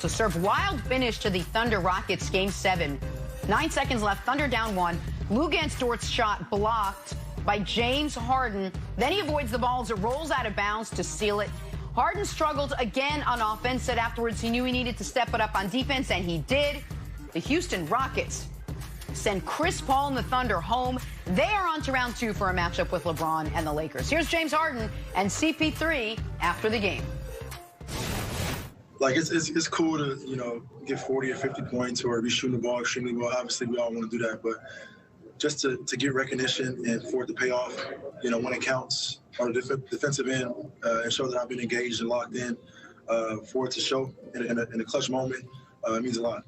to serve. Wild finish to the Thunder Rockets Game 7. 9 seconds left. Thunder down 1. Luguentz Dort's shot blocked by James Harden. Then he avoids the ball as it rolls out of bounds to seal it. Harden struggled again on offense. Said afterwards he knew he needed to step it up on defense, and he did. The Houston Rockets send Chris Paul and the Thunder home. They are on to round 2 for a matchup with LeBron and the Lakers. Here's James Harden and CP3 after the game. Like, it's cool to, you know, get 40 or 50 points or be shooting the ball extremely well. Obviously, we all want to do that, but just to get recognition and for it to pay off, you know, when it counts on the defensive end and show that I've been engaged and locked in, for it to show in a clutch moment, it means a lot.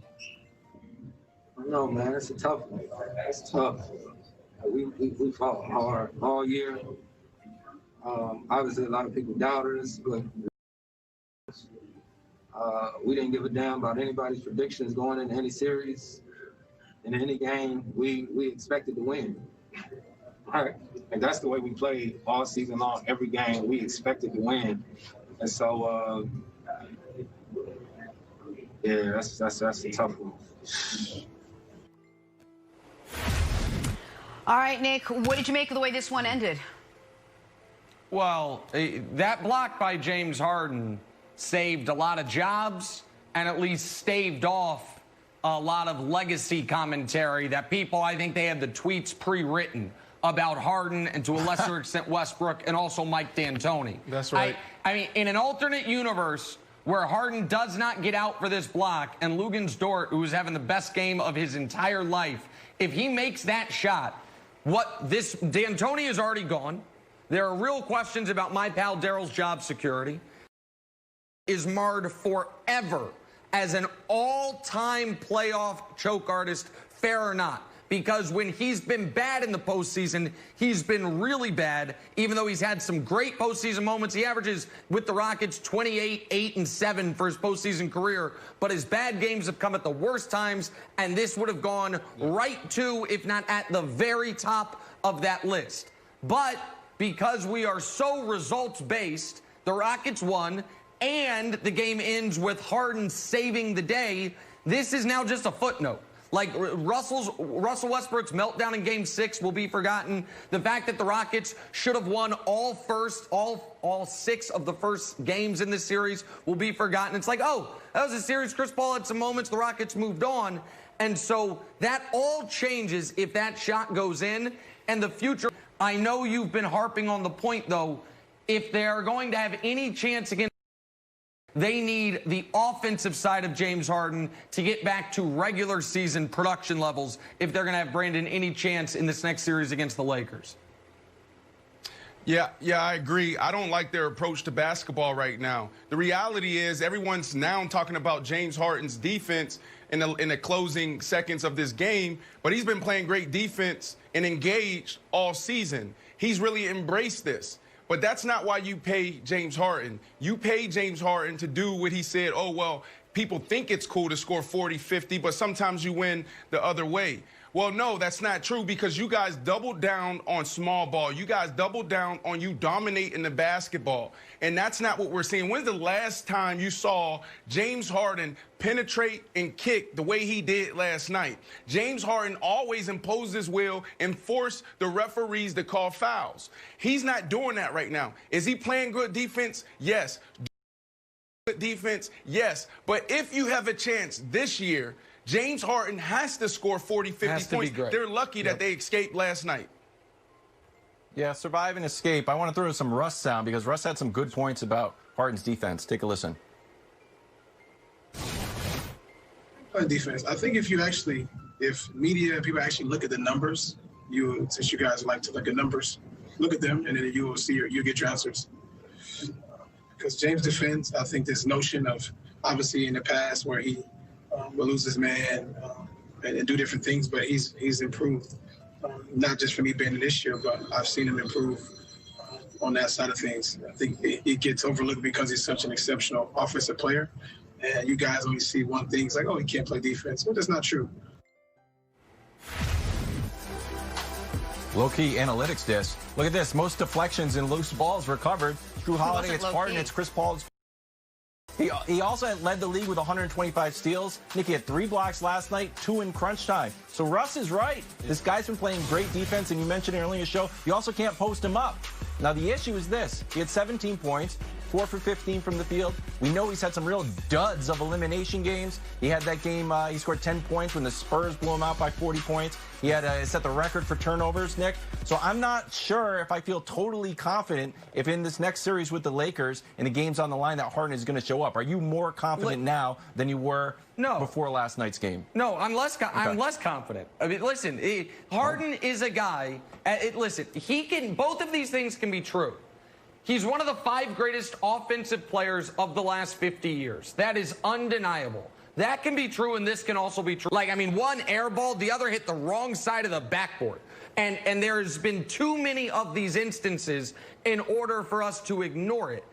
No, man, it's a tough one. It's tough. We fought hard all year. Obviously, a lot of people doubted us, but we didn't give a damn about anybody's predictions going into any series. In any game, we expected to win. All right. And that's the way we played all season long. Every game, we expected to win. And so, yeah, that's a tough one. All right, Nick, what did you make of the way this one ended? Well, that block by James Harden saved a lot of jobs and at least staved off a lot of legacy commentary that people, I think they had the tweets pre-written about Harden and to a lesser extent Westbrook and also Mike D'Antoni. That's right. I mean, in an alternate universe where Harden does not get out for this block and Luguentz Dort, who is having the best game of his entire life, if he makes that shot, D'Antoni is already gone. There are real questions about my pal Daryl's job security. Is marred forever as an all-time playoff choke artist, fair or not. Because when he's been bad in the postseason, he's been really bad. Even though he's had some great postseason moments, he averages with the Rockets 28, 8, and 7 for his postseason career. But his bad games have come at the worst times, and this would have gone right to, if not at the very top of that list. But because we are so results-based, the Rockets won, and the game ends with Harden saving the day. This is now just a footnote. Like Russell Westbrook's meltdown in Game 6 will be forgotten. The fact that the Rockets should have won all 6 of the first games in this series will be forgotten. It's like, oh, that was a series. Chris Paul had some moments. The Rockets moved on. And so that all changes if that shot goes in. And the future, I know you've been harping on the point, though, if they are going to have any chance against, they need the offensive side of James Harden to get back to regular season production levels if they're going to have Brandon any chance in this next series against the Lakers. Yeah, I agree. I don't like their approach to basketball right now. The reality is everyone's now talking about James Harden's defense in the closing seconds of this game, but he's been playing great defense and engaged all season. He's really embraced this. But that's not why you pay James Harden. You pay James Harden to do what he said, oh, well, people think it's cool to score 40, 50, but sometimes you win the other way. Well, no, that's not true because you guys doubled down on small ball. You guys doubled down on you dominating the basketball. And that's not what we're seeing. When's the last time you saw James Harden penetrate and kick the way he did last night? James Harden always imposed his will and forced the referees to call fouls. He's not doing that right now. Is he playing good defense? Yes. Good defense? Yes. But if you have a chance this year, James Harden has to score 40, 50 points. They're lucky that they escaped last night. Yeah, survive and escape. I want to throw in some Russ sound because Russ had some good points about Harden's defense. Take a listen. Defense. I think if media and people actually look at the numbers, since you guys like to look at numbers, look at them and then you will see, you'll get your answers. Because James defends, I think this notion of obviously in the past where he will lose his man and do different things, but he's improved. Not just for me being in this year, but I've seen him improve on that side of things. I think it gets overlooked because he's such an exceptional offensive player. And you guys only see one thing. It's like, oh, he can't play defense. Well, that's not true. Low-key analytics disc. Look at this. Most deflections and loose balls recovered. Drew Holiday, it's Harden, it's Chris Paul's. He also led the league with 125 steals. Nick, he had 3 blocks last night, 2 in crunch time. So Russ is right. This guy's been playing great defense, and you mentioned it earlier in the show, you also can't post him up. Now, the issue is this. He had 17 points, 4 for 15 from the field. We know he's had some real duds of elimination games. He had that game, he scored 10 points when the Spurs blew him out by 40 points. He had set the record for turnovers, Nick. So I'm not sure if I feel totally confident if in this next series with the Lakers and the game's on the line that Harden is going to show up. Are you more confident now than you were before last night's game? No, I'm less confident. I mean, listen, Harden is a guy. Listen, both of these things can be true. He's one of the 5 greatest offensive players of the last 50 years. That is undeniable. That can be true, and this can also be true. Like, I mean, one airball, the other hit the wrong side of the backboard. And there's been too many of these instances in order for us to ignore it.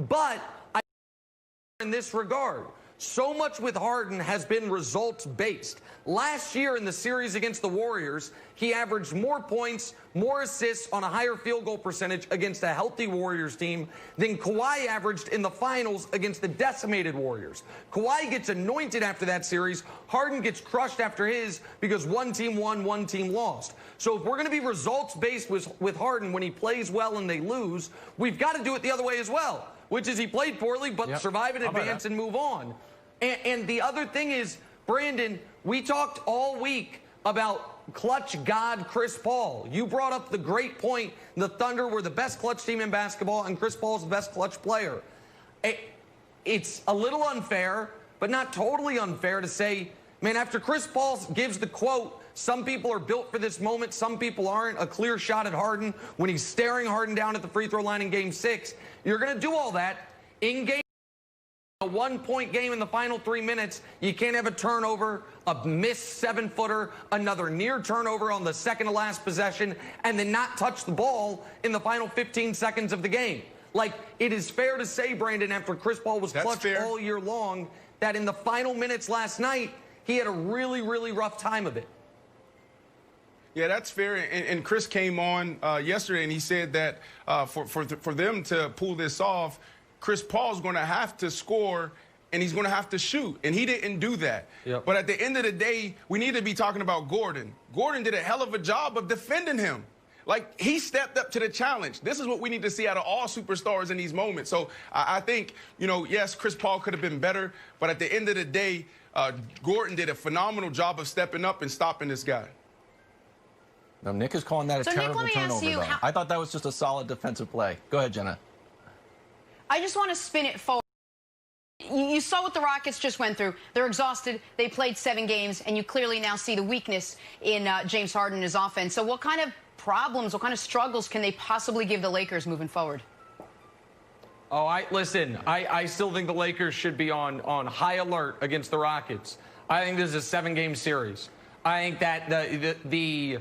But in this regard, so much with Harden has been results-based. Last year in the series against the Warriors, he averaged more points, more assists on a higher field goal percentage against a healthy Warriors team than Kawhi averaged in the finals against the decimated Warriors. Kawhi gets anointed after that series. Harden gets crushed after his because one team won, one team lost. So if we're going to be results-based with Harden when he plays well and they lose, we've got to do it the other way as well, which is he played poorly but survive and advance and move on. And the other thing is, Brandon, we talked all week about clutch god Chris Paul. You brought up the great point. The Thunder were the best clutch team in basketball, and Chris Paul's the best clutch player. It's a little unfair, but not totally unfair to say, man, after Chris Paul gives the quote, some people are built for this moment, some people aren't, a clear shot at Harden when he's staring Harden down at the free throw line in Game 6, you're going to do all that in Game. A 1-point game in the final 3 minutes, you can't have a turnover, a missed 7-footer, another near turnover on the second to last possession, and then not touch the ball in the final 15 seconds of the game. Like, it is fair to say, Brandon, after Chris Paul was clutch all year long, that in the final minutes last night, he had a really, really rough time of it. Yeah, that's fair. And Chris came on yesterday, and he said that for them to pull this off, Chris Paul's going to have to score, and he's going to have to shoot. And he didn't do that. Yep. But at the end of the day, we need to be talking about Gordon. Gordon did a hell of a job of defending him. Like, he stepped up to the challenge. This is what we need to see out of all superstars in these moments. So I think, you know, yes, Chris Paul could have been better. But at the end of the day, Gordon did a phenomenal job of stepping up and stopping this guy. Now, Nick is calling that a terrible turnover, though. I thought that was just a solid defensive play. Go ahead, Jenna. I just want to spin it forward. You saw what the Rockets just went through. They're exhausted. They played 7 games, and you clearly now see the weakness in James Harden and his offense. So what kind of problems, what kind of struggles can they possibly give the Lakers moving forward? Oh, listen, I still think the Lakers should be on high alert against the Rockets. I think this is a 7-game series. I think that the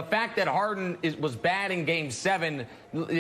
fact that Harden was bad in Game 7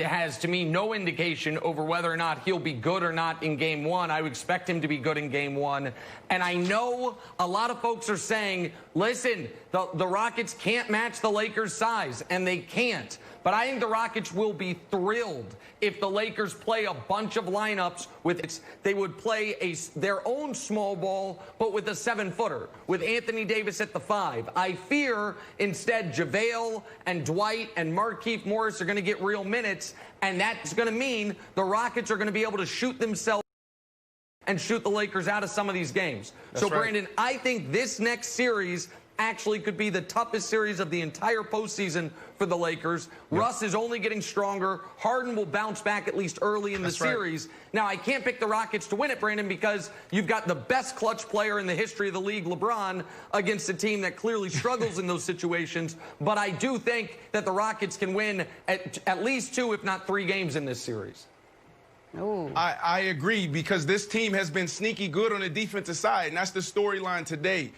has, to me, no indication over whether or not he'll be good or not in Game 1. I would expect him to be good in Game 1. And I know a lot of folks are saying, listen, the Rockets can't match the Lakers' size, and they can't. But I think the Rockets will be thrilled if the Lakers play a bunch of lineups with it. They would play their own small ball, but with a 7-footer, with Anthony Davis at the 5. I fear instead JaVale and Dwight and Markieff Morris are going to get real minutes, and that's going to mean the Rockets are going to be able to shoot themselves and shoot the Lakers out of some of these games. So, Brandon, I think this next series actually could be the toughest series of the entire postseason for the Lakers. Russ is only getting stronger. Harden will bounce back at least early in the series. Now, I can't pick the Rockets to win it, Brandon, because you've got the best clutch player in the history of the league, LeBron, against a team that clearly struggles in those situations. But I do think that the Rockets can win at least 2, if not 3 games in this series. I agree, because this team has been sneaky good on the defensive side, and that's the storyline today.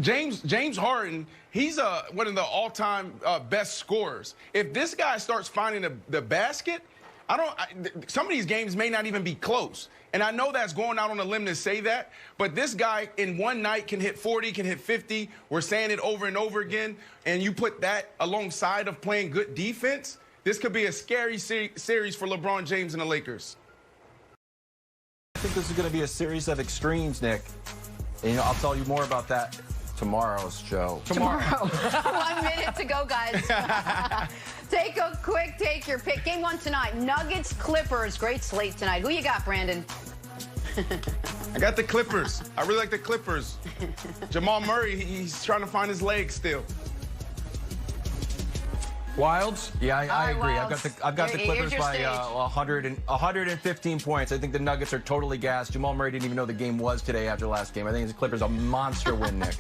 James Harden, he's one of the all-time best scorers. If this guy starts finding the basket, some of these games may not even be close. And I know that's going out on a limb to say that, but this guy in one night can hit 40, can hit 50. We're saying it over and over again. And you put that alongside of playing good defense, this could be a scary series for LeBron James and the Lakers. think this is going to be a series of extremes, Nick. And, I'll tell you more about that tomorrow's show. Tomorrow. 1 minute to go, guys. Take your pick. Game 1 tonight. Nuggets, Clippers. Great slate tonight. Who you got, Brandon? I got the Clippers. I really like the Clippers. Jamal Murray, he's trying to find his legs still. Wilds? Yeah, I agree. Wilds. I've got the Clippers by 115 points. I think the Nuggets are totally gassed. Jamal Murray didn't even know the game was today after the last game. I think the Clippers a monster win, Nick.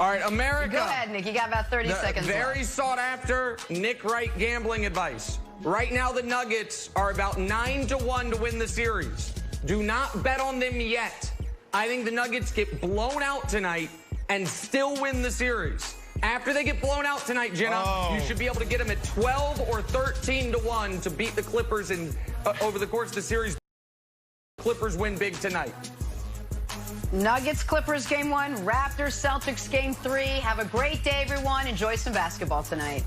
All right, America. Go ahead, Nick. You got about 30 seconds Very left. sought after Nick Wright gambling advice. Right now, the Nuggets are about 9-1 to win the series. Do not bet on them yet. I think the Nuggets get blown out tonight and still win the series. After they get blown out tonight, Jenna, you should be able to get them at 12 or 13-1 to beat the Clippers over the course of the series. Clippers win big tonight. Nuggets, Clippers, Game 1. Raptors, Celtics, Game 3. Have a great day, everyone. Enjoy some basketball tonight.